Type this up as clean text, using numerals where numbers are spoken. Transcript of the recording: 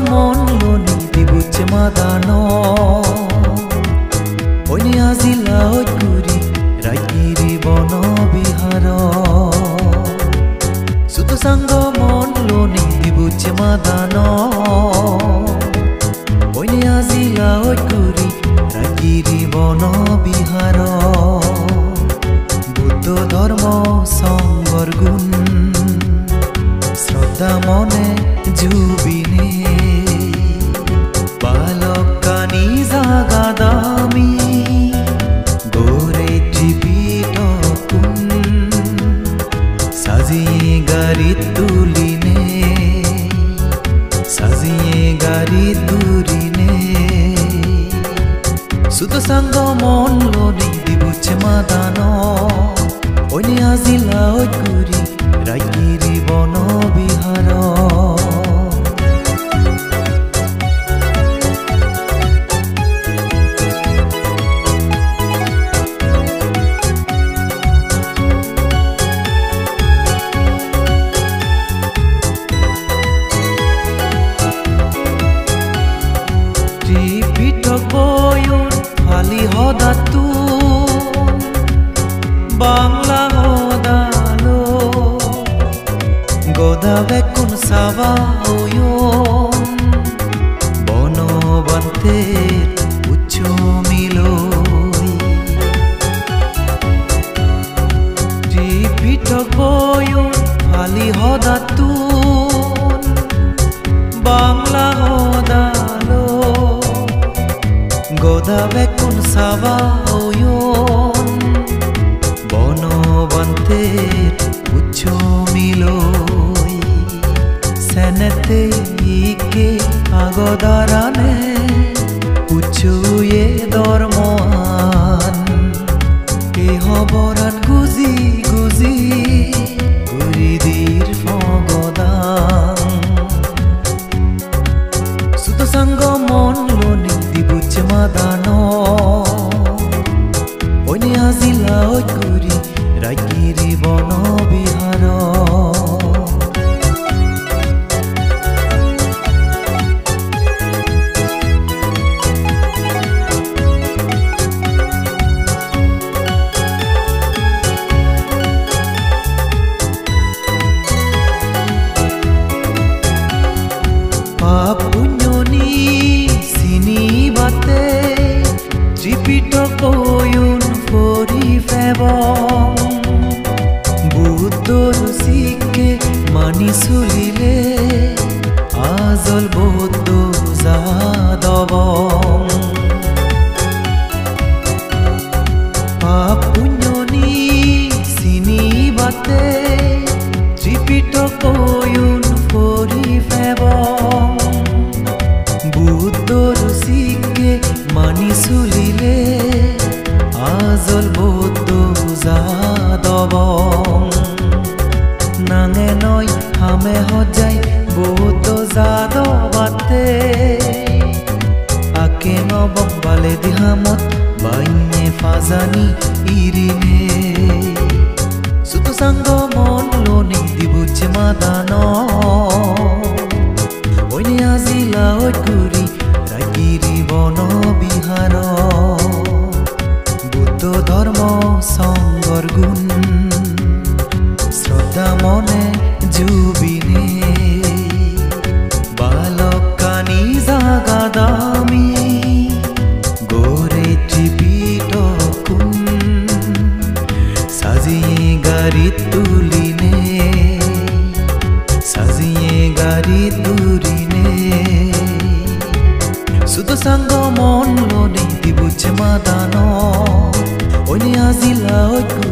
monloni dibuche madano Oini azila ojguri raigiri bono biharo Suto sango monloni dibuche madano Oini azila ojguri raigiri bono biharo Buddho dharma sangor gun শ্রদ্ধা মনে জুবিনে বালকানি জাগা দামি গোরে টিপিটকুন সাজিয়ে গাড়ি তুলিনে সাজিয়ে গাড়ি তুরিনে সুত সাঙ্গ মন লোনি দিবুছে মাদানো ওইনে আজিলা ওইগুরি রাইগিরি বন বিহার ত্রিপিটক বয়ন ফালি হদাতু বাংলা হদালো গোদা বেকুন সাবা ওয়ন বনবন্তের উচ্চ মিলই ত্রিপিটক বয়ন ফালি হদাতুন বাংলা হদালো গোদা বেকুন সাবা ওয়ন বনবন্তের উচ্চ মিলই সেনেতে ইকে আগদারানে উচ্চুয়ে ধর্মান এ হবরান গুজি গুজি গুরিদির ফগদাং সুত সঙ্গ মন লোনি দিবুছে মাদানো ওইনে আজিলা ওইগুরি রাইগিরি বন বিহার পুণ্যনি সিনি বাতে ত্রিপিটক বয়ন ফরি ফেবং বুদ্ধর শিখে মানি চলিলে আজল বৌদ্ধ যাদবং পুণ্যনি সিনি বাতে ত্রিপিটক বয়ন ফরি ফেবং বুদ্ধর শিখে মানি চলিলে আজল বৌদ্ধ যাদবং নাঙে নয় হামে হজাই বৌদ্ধ যাদবাতে আকে নবম বালে দিহামত বাইনে ফাজানি ইরিনে সুত সাঙ্গ মন লোনি দিবুছে মাদানো ওইনে আজিলা ওইগুরি রাইগিরি বন বিহার বুদ্ধ ধর্ম সঙ্গর গুণ শ্রদ্ধা মনে জুবিনে বালকানি জাগা দামি গোরে ত্রিপিটকুন সাজিয়ে গাড়ি তুলিনে সাজিয়ে গাড়ি তুরিনে সুত সাঙ্গ মন লোনি দিবুছে মাদানো ওইনে আজিলা ওইগুরি